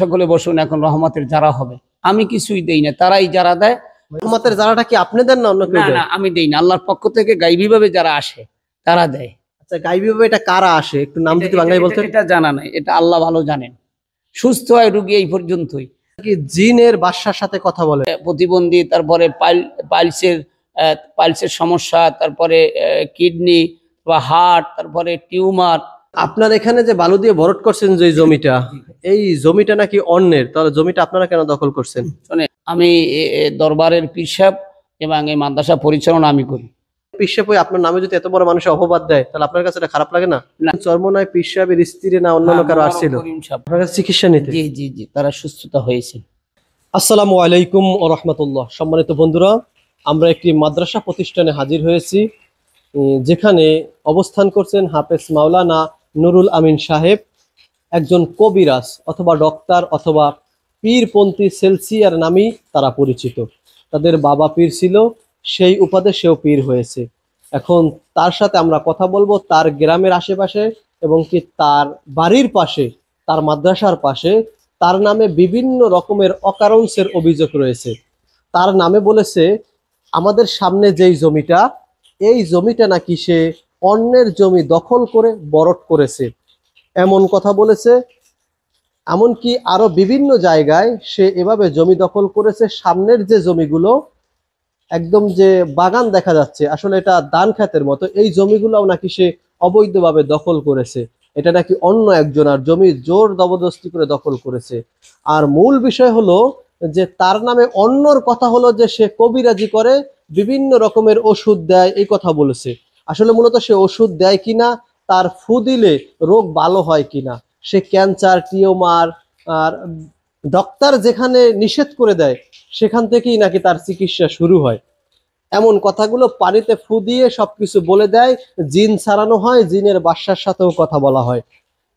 সকলে বসুন, এখন রহমতের যারা হবে। আমি কিছুই দেই না, তারাই যারা দেয়। রহমতের যারাটা কি আপনি দেন না অন্য কেউ দেয়? না, আমি দেই না, আল্লাহর পক্ষ থেকে গায়বী ভাবে যারা আসে তারা দেয়। আচ্ছা, গায়বী ভাবে এটা কারা আসে একটু নাম যদি বাংলায় বলতেন। এটা জানা নাই, এটা আল্লাহ ভালো জানেন। সুস্থ হয় রোগী এই পর্যন্তই। কি জিনের বাদশার সাথে কথা বলে? প্রতিবন্ধী, তারপরে পাইলসের সমস্যা, তারপরে কিডনি বা হার্ট, তারপরে টিউমার। আপনার এখানে যে বালু দিয়ে ভরাট করছেন যে জমিটা, এই জমিটা নাকি অন্যের, তাহলে জমিটা আপনারা কেন দখল করছেন? আমি দরবারের পীর সাহেব এবং এই মাদ্রাসা পরিচালনা আমি করি। পীর সাহেব আপনার নামে যদি এত বড় মানুষের অপবাদ দেয়, তাহলে আপনার কাছে এটা খারাপ লাগে না? চরমনায় পীর সাহেবের স্ত্রী না অন্যান্য কারো আসছিল আপনার কাছে চিকিৎসা নিতে? জি জি জি, তারা সুস্থতা হয়েছে। আসসালামু আলাইকুম ওয়া রাহমাতুল্লাহ। সম্মানিত বন্ধুরা, আমরা একটি মাদ্রাসা প্রতিষ্ঠানে হাজির হয়েছি, যেখানে অবস্থান করছেন হাফেজ মাওলানা নুরুল আমিন সাহেব, একজন কবিরাজ অথবা ডক্টর অথবা পীরপন্থী সেলসিয়ার নামেই তারা পরিচিত। তাদের বাবা পীর ছিল, সেই উপাধে সেও পীর হয়েছে। এখন তার সাথে আমরা কথা বলবো তার গ্রামের আশেপাশে এবং কি তার বাড়ির পাশে, তার মাদ্রাসার পাশে তার নামে বিভিন্ন রকমের অকারণসের অভিযোগ রয়েছে। তার নামে বলেছে আমাদের সামনে যেই জমিটা, এই জমিটা নাকি সে অন্যের জমি দখল করে বরট করেছে, এমন কথা বলেছে। এমনকি আরো বিভিন্ন জায়গায় সে এভাবে জমি দখল করেছে। সামনের যে জমিগুলো একদম যে বাগান দেখা যাচ্ছে, আসলে এটা ধান ক্ষেতের মতো, এই জমিগুলোও নাকি সে অবৈধভাবে দখল করেছে। এটা নাকি অন্য একজনের জমি জোর জবরদস্তি করে দখল করেছে। আর মূল বিষয় হলো যে তার নামে অন্যর কথা হলো যে সে কবিরাজি করে, বিভিন্ন রকমের ওষুধ দেয়, এই কথা বলেছে। আসলে মূলত সে ওষুধ দেয় কিনা, তার ফু দিলে রোগ ভালো হয় কিনা, সে ক্যান্সার, টিউমার আর ডক্টর যেখানে নিষেধ করে দেয় সেখান থেকেই নাকি তার চিকিৎসা শুরু হয়, এমন কথাগুলো পানিতে ফু দিয়ে সবকিছু বলে দেয়। জিন ছাড়ানো হয়, জিনের বাদশার সাথেও কথা বলা হয়,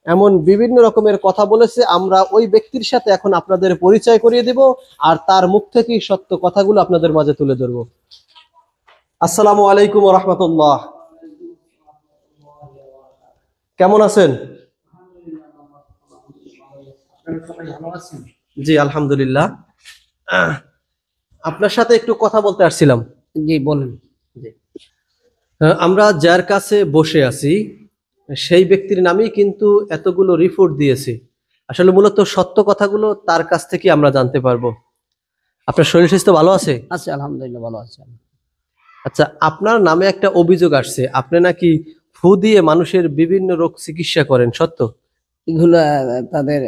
এমন বিভিন্ন রকমের কথা বলেছে। আমরা ওই ব্যক্তির সাথে এখন আপনাদের পরিচয় করিয়ে দিব আর তার মুখ থেকেই সত্য কথাগুলো আপনাদের মাঝে তুলে ধরবো। আসসালামু আলাইকুম ওয়া রাহমাতুল্লাহ। কেমন আছেন? জি আলহামদুলিল্লাহ। আপনার সাথে একটু কথা বলতে আসছিলাম। জি বলেন। আমরা যার কাছে বসে আছি সেই ব্যক্তির নামেই কিন্তু এতগুলো রিপোর্ট দিয়েছে। আসলে মূলত সত্য কথাগুলো তার কাছ থেকে আমরা জানতে পারবো। আপনার শরীর স্বাস্থ্য ভালো আছে? আচ্ছা, আলহামদুলিল্লাহ ভালো আছে। আচ্ছা, আপনার নামে একটা অভিযোগ আসছে, আপনি নাকি ফু দিয়ে মানুষের বিভিন্ন রোগ চিকিৎসা করেন, সত্য? এগুলা তাদের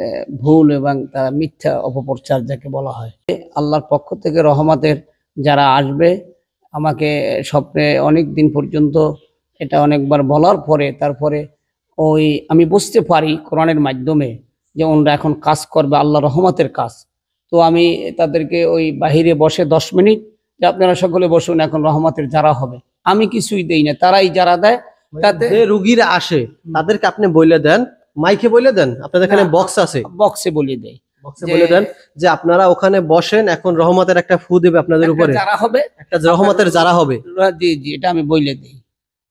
ভুল এবং তারা মিথ্যা অপপ্রচার যাকে বলা হয়। আল্লাহর পক্ষ থেকে রহমতের যারা আসবে, আমাকে স্বপ্নে অনেক দিন পর্যন্ত এটা অনেকবার বলার পরে তারপরে আমি বুঝতে পারি কোরআনের মাধ্যমে যে ওনারা এখন কাজ করবে, আল্লাহ রহমতের কাজ। তো আমি তাদেরকে ওই বাহিরে বসে 10 মিনিট যে আপনারা সকলে বসুন, এখন রহমতের যারা হবে। আমি কিছুই দেই না, তারাই যারা দেয়। তাতে যে রোগীরা আসে তাদেরকে আপনি বলে দেন, মাইকে বলে দেন, আপনাদের এখানে বক্স আছে, বক্সে বলে দেয়, বক্সে বলে দেন যে আপনারা ওখানে বসেন, এখন রহমতের একটা ফু দেবে আপনাদের উপরে, যারা হবে একটা রহমতের যারা হবে। জি জি, এটা আমি বলে দিই।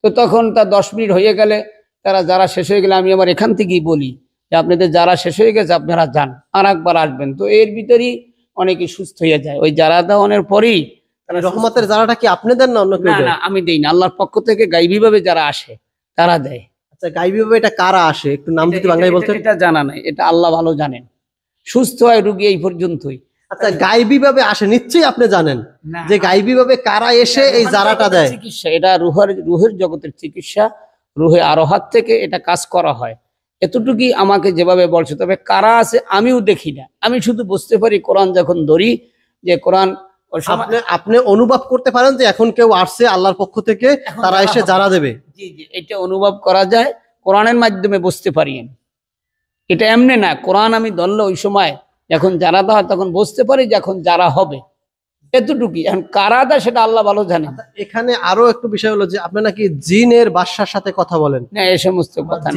তো তখন তার 10 মিনিট হয়ে গেলে, তারা যারা শেষ হয়ে গেলে আমি আবার এখান থেকেই বলি যে আপনাদের যারা শেষ হয়ে গেছে আপনারা যান, আর একবার আসবেন। তো এর ভিতরেই অনেকে সুস্থ হয়ে যায়। ওই যারা দেওয়ানোর পরেই রহমতের যারাটা কি আপনি দেন না অন্য কেউ দেয়? না, আমি দেই না, আল্লাহর পক্ষ থেকে গায়বী ভাবে যারা আসে তারা দেয়। আচ্ছা, গায়বী ভাবে এটা কারা আসে একটু নাম যদি বাংলায় বলতেন। এটা জানা নাই, এটা আল্লাহ ভালো জানেন। সুস্থ হয় রোগী এই পর্যন্তই। আচ্ছা, গায়বী ভাবে আসে নিশ্চয়ই আপনি জানেন যে গায়বী ভাবে কারা এসে এই জারাটা দেয়। চিকিৎসা, এটা রুহের জগতের চিকিৎসা, রুহে আরোহাত থেকে এটা কাজ করা হয়। এতটুকুই আমাকে যেভাবে বলছে। তবে কারা আছে আমিও দেখি না, আমি শুধু বুঝতে পারি কোরআন যখন ধরি যে কোরআন। আপনি অনুভব করতে পারেন যে এখন কেউ আসছে আল্লাহর পক্ষ থেকে, তারা এসে যারা দেবে। জি জি, এটা অনুভব করা যায়, কোরআনের মাধ্যমে বুঝতে পারি। এটা এমনি না, কোরআন আমি ধরলে ওই সময় যখন যারা দেওয়া তখন বুঝতে পারি যে এখন যারা হবে, এতটুকুই। এখন কারা দেয় সেটা আল্লাহ ভালো জানে। এখানে আরো একটু বিষয় হলো যে আপনি নাকি জিনের বাদশার সাথে কথা বলেন। না, এই সমস্ত কথা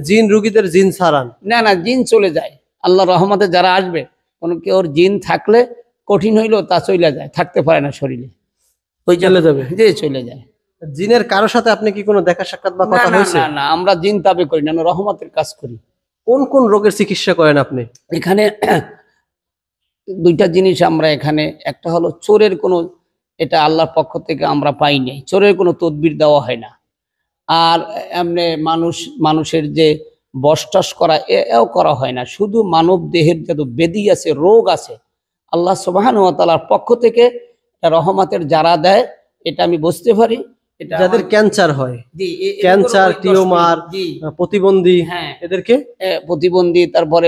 জিন রুগীদের জিন ছাড়ান? না, জিন চলে যায়। আল্লাহ রহমতে যারা আসবে, কোন কেউ জিন থাকলে কঠিন হইলেও তা চলে যায়, থাকতে পারে না শরীরে, ওই চলে যাবে, যে চলে যায়। জিনের কারোর সাথে আপনি কি কোনো দেখা সাক্ষাৎ বা কথা হয়েছে? না, আমরা জিন তাবে করি না, আমরা রহমতের কাজ করি। কোন কোন রোগের চিকিৎসা করেন আপনি? এখানে দুইটা জিনিস আমরা এখানে, একটা হলো চোরের কোনো, এটা আল্লাহর পক্ষ থেকে আমরা পাই নাই, চোরের কোনো তদবির দেওয়া হয় না। আর এমনি মানুষের যে বসটাস করা এও করা হয় না। শুধু মানব দেহের যত ব্যাধি আছে, রোগ আছে, আল্লাহ সুবহানাহু ওয়া তাআলার পক্ষ থেকে রহমতের যারা দেয়, এটা আমি বুঝতে পারি। এটা যাদের ক্যান্সার হয়, জি, ক্যান্সার, টিউমার, জি, প্রতিবন্ধী, হ্যাঁ, এদেরকে প্রতিবন্ধী, তারপরে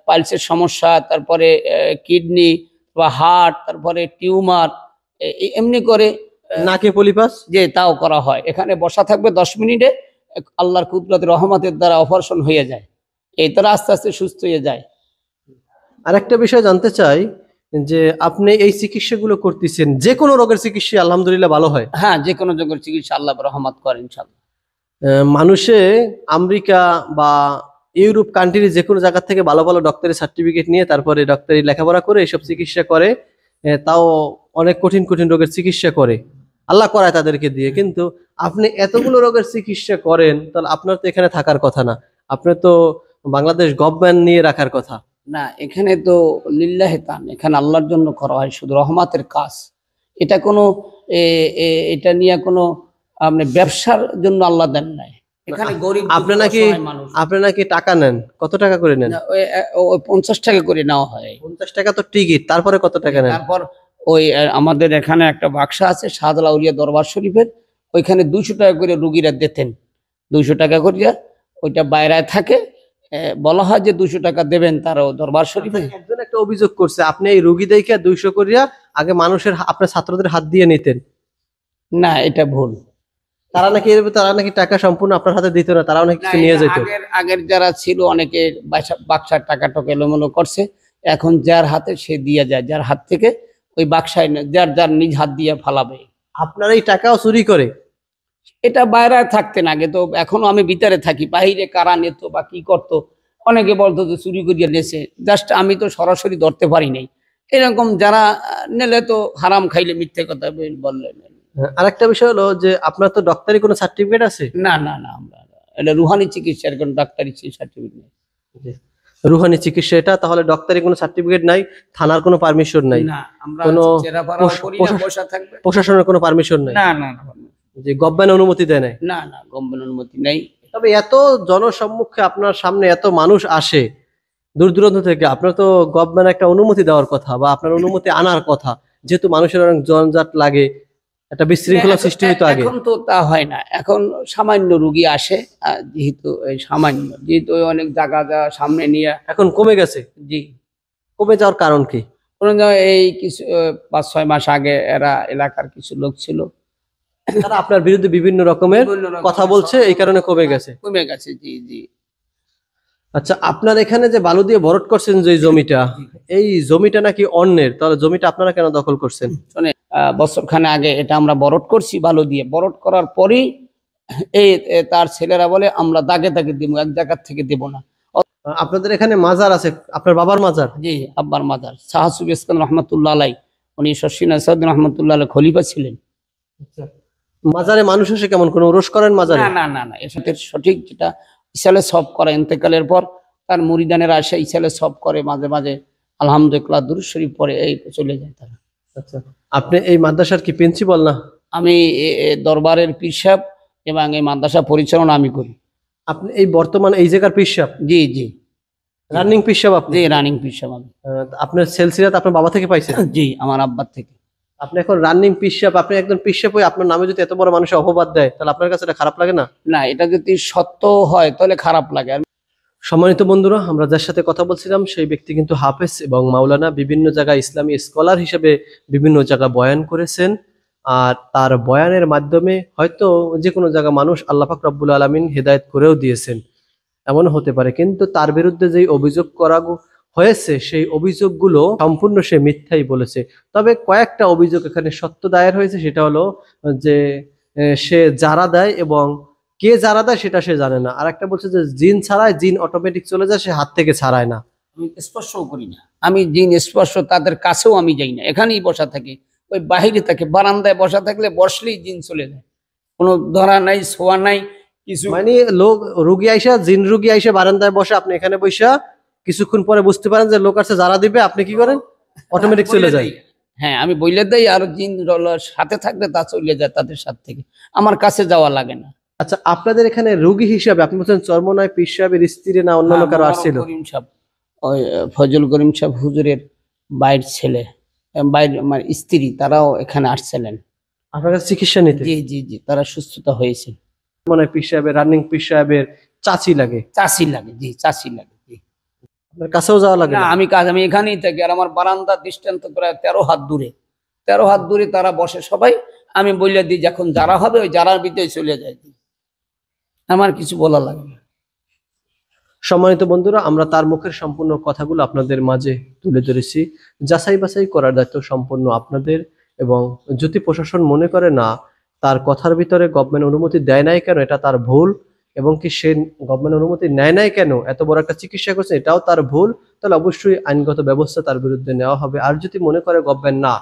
পাইলসের সমস্যা, তারপরে কিডনি বা হার্ট, তারপরে টিউমার, এমনি করে নাকে পলিপাস, যে তাও করা হয়। এখানে বসা থাকবে 10 মিনিটে, আল্লাহর কুদরতের রহমতের দ্বারা অপারেশন হয়ে যায়, এই তারা আস্তে আস্তে সুস্থ হয়ে যায়। আরেকটা বিষয় জানতে চাই যে আপনি এই চিকিৎসাগুলো করতেছেন, যে কোনো রোগের চিকিৎসা আলহামদুলিল্লাহ ভালো হয়? হ্যাঁ, যে কোনো যোগের চিকিৎসা আল্লাহ রহমত করেন ইনশাআল্লাহ। মানুষে আমেরিকা বা ইউরোপ কান্ট্রি যে কোনো জায়গা থেকে ভালো ভালো ডক্টরের সার্টিফিকেট নিয়ে তারপরে ডক্টরি লেখাপড়া করে এসব চিকিৎসা করে, তাও অনেক কঠিন কঠিন রোগের চিকিৎসা করে, আল্লাহ করায় তাদেরকে দিয়ে। কিন্তু আপনি এতগুলো রোগের চিকিৎসা করেন, তাহলে আপনার তো এখানে থাকার কথা না, আপনার তো বাংলাদেশ গভর্নমেন্ট নিয়ে রাখার কথা। না, এখানে তো লিল্লাহে তান, এখানে আল্লাহর জন্য করা হয়, শুধু রহমতের কাজ। এটা কোনো এটা নিয়ে কোনো আপনি ব্যবসার জন্য আল্লাহ দেন নাই। এখানে গরিব আপনি নাকি মানুষ, আপনি নাকি টাকা নেন? কত টাকা করে নেন? ওই 50 টাকা করে নেওয়া হয়। 50 টাকা তো টিকিট, তারপরে কত টাকা নেন? তারপর ওই আমাদের এখানে একটা বাক্সা আছে শাহজালাল আউলিয়া দরবার শরীফের, ওইখানে 200 টাকা করে রুগীরা দিতেন, 200 টাকা করিয়া ওইটা বাইরায় থাকে। বলা হয় যে 200 টাকা দেবেন তারও দরবার শরীফে। একজন একটা অভিযোগ করছে আপনি এই রুগী দেখে 200 করিয়া আগে মানুষের আপনার ছাত্রদের হাত দিয়ে নিতেন। না, এটা ভুল। তারা নাকি টাকা সম্পূর্ণ আপনার হাতে দিত না, তারাও নাকি কিছু নিয়ে যেত। আগের যারা ছিল অনেকে বাক্সার টাকা টকে এলোমেলো করছে, এখন যার হাতে সে দিয়ে যায়, যার হাত থেকে ওই বাক্সায় যার নিজ হাত দিয়ে ফালাবে। আপনার এই টাকাও চুরি করে? এটা বাইরে থাকতেন আগে, তো এখনো আমি ভিতরে থাকি, বাহিরে কারা নিত বা কি করতো অনেকে বলতো যে চুরি করিয়া নেছে, জাস্ট আমি তো সরাসরি ধরতে পারি নাই। এরকম যারা নেলে তো হারাম খাইলে মিথ্যে কথা বললে। আরেকটা বিষয় হলো যে আপনার তো ডক্টরি কোনো সার্টিফিকেট আছে? না না না, আমরা এটা রুহানি চিকিৎসার কোনো ডাক্তারি সার্টিফিকেট নেই। রুহানি চিকিৎসা এটা, তাহলে ডক্টরি কোনো সার্টিফিকেট নাই, থানার কোনো পারমিশন নাই, না, আমরা কোনো প্রশাসনের কোনো পারমিশন নাই? না না না, যে গভর্নমেন্ট অনুমতি দেয় নাই? না না, গভর্নমেন্ট অনুমতি নেই। তবে এত জনসম্মুখে আপনার সামনে এত মানুষ আসে দূর দূরান্ত থেকে, আপনার তো গভর্নমেন্ট একটা অনুমতি দেওয়ার কথা বা আপনার অনুমতি আনার কথা, যেহেতু মানুষের অনেক জনজাট লাগে, একটা বিশৃঙ্খলা সৃষ্টি হইতো আগে। এখন তো তা হয় না, এখন সামান্য রুগী আসে, যেহেতু অনেক জায়গা সামনে নিয়ে এখন কমে গেছে। জি। কমে যাওয়ার কারণ কি? এই কিছু 5-6 মাস আগে এরা এলাকার কিছু লোক ছিল, তারা আপনার বিরুদ্ধে বিভিন্ন রকমের কথা বলছে, এই কারণে কমে গেছে। জি জি। আচ্ছা, আপনার এখানে যে বালু দিয়ে ভরাট করছেন যে জমিটা, এই জমিটা নাকি অন্যের, তাহলে জমিটা আপনারা কেন দখল করছেন? বছরখানে আগে এটা আমরা বরট করছি, বালু দিয়ে বরট করার পরেই তার ছেলেরা বলে আমরা দাগে দাগে দিব, এক জায়গা থেকে দেব না। আপনাদের এখানে মাজার আছে, আপনার বাবার মাজার? জি, আব্বার মাজার, শাহসুফ ইসলাম রহমতুল্লাহ আলাই, উনি শশিনা সাউদ্দিন রহমতুল্লাহ আলাই খলিফা ছিলেন। মাজারে মানুষ এসে কেমন কোন ওরস করেন মাজারে? না না না না, এর সাথে সঠিক যেটা ইসালে সব করে, ইন্তেকালের পর তার মুরিদানেরা আসে ইসালে সব করে, মাঝে মাঝে আলহামদুলিল্লাহ দুরূদ শরীফ পড়ে, এই চলে যায় তারা। আচ্ছা, আপনি এই মাদ্রাসার কি প্রিন্সিপাল না? আমি দরবারের পীর সাহেব এবং এই মাদ্রাসা পরিচালনা আমি করি। আপনি এই বর্তমানে এই জায়গার পীর সাহেব? জি জি, রানিং পীর সাহেব আপনি? জি, রানিং পীর সাহেব আমি। আপনার সিলসিলাত আপনার বাবা থেকে পাইছেন? জি, আমার আব্বার থেকে। আপনি এখন রানিং পীর সাহেব, আপনি একজন পীর সাহেব হয়ে আপনার নামে যদি এত বড় মানুষের অপবাদ দেয়, তাহলে আপনার কাছে এটা খারাপ লাগে না? না, এটা যদি সত্য হয় তাহলে খারাপ লাগে। সম্মানিত বন্ধুরা, আমরা যার সাথে কথা বলছিলাম সেই ব্যক্তি কিন্তু হাফেজ এবং মাওলানা, বিভিন্ন জায়গায় ইসলামী স্কলার হিসেবে বিভিন্ন জায়গায় বয়ান করেছেন। আর তার বয়ানের মাধ্যমে হয়তো যে কোনো জায়গায় মানুষ আল্লাহ পাক রব্বুল আলামিন হেদায়েত করেও দিয়েছেন, এমন হতে পারে। কিন্তু তার বিরুদ্ধে যেই অভিযোগ করা হয়েছে সেই অভিযোগগুলো সম্পূর্ণ সে মিথ্যাই বলেছে। তবে কয়েকটা অভিযোগ এখানে সত্য দায়ের হয়েছে, সেটা হলো যে সে যারা দেয় এবং কে যারা দেয় সেটা সে জানে না। আর একটা বলছে যে জিন ছাড়ায়, জিন অটোমেটিক চলে যায়, সে হাত থেকে ছাড়ায় না। আমি স্পর্শও করি না, আমি জিন স্পর্শ তাদের কাছেও আমি যাই না, এখানেই বসা থাকি, ওই বাহিরে থাকে, বারান্দায় বসা থাকলে বসলেই জিন চলে যায়, কোনো ধরা নাই, ছোঁয়া নাই, কিছু মানে লোক রোগী আইসা, জিন রোগী আইসা বারান্দায় বসে, আপনি এখানে বসা কিছুক্ষণ পরে বুঝতে পারেন যে লোক আছে যারা দিবে, আপনি কি করেন? অটোমেটিক চলে যায়। হ্যাঁ, আমি বইলে দেই, আর জিন সাথে থাকলে তা চলে যায় তাদের সাথে থেকে, আমার কাছে যাওয়া লাগে না। আচ্ছা, আপনাদের এখানে রোগী হিসাবে আপনি বলছেন চরমনায় পীর সাহেবের স্ত্রী না অন্যান্য কারো আসছিল? করিম সাহেব, ওই ফজল করিম সাহেব হুজুরের বাইরের ছেলে, বাইরে আমার স্ত্রী, তারাও এখানে আসছিলেন আপনার কাছে চিকিৎসা নিতে? জি জি জি, তারা সুস্থতা হয়েছে। মনে হয় পীর সাহেবের, রানিং পীর সাহেবের চাচি লাগে? চাষি লাগে, জি চাষি লাগে, জি। আপনার কাছেও যাওয়া লাগে না, না? আমি এখানেই থাকি, আর আমার বারান্দা দৃষ্টান্ত প্রায় 13 হাত দূরে, 13 হাত দূরে তারা বসে সবাই। আমি বললে দিই, যখন যারা হবে ওই যারার ভিতরে চলে যায়, আমার কিছু বলা লাগে না। সম্মানিত বন্ধুরা, আমরা তার মুখের সম্পূর্ণ কথাগুলো আপনাদের মাঝে তুলে ধরেছি। যাচাই বাছাই করার দায়িত্ব সম্পূর্ণ আপনাদের, এবং যদি প্রশাসন মনে করে না তার কথার ভিতরে গভর্নমেন্ট অনুমতি দেয় নাই কেন, এটা তার ভুল, এবং কি সে গভর্নমেন্ট অনুমতি নেয় নাই কেন, এত বড় একটা চিকিৎসা করছে, এটাও তার ভুল, তাহলে অবশ্যই আইনগত ব্যবস্থা তার বিরুদ্ধে নেওয়া হবে। আর যদি মনে করে গভর্নমেন্ট না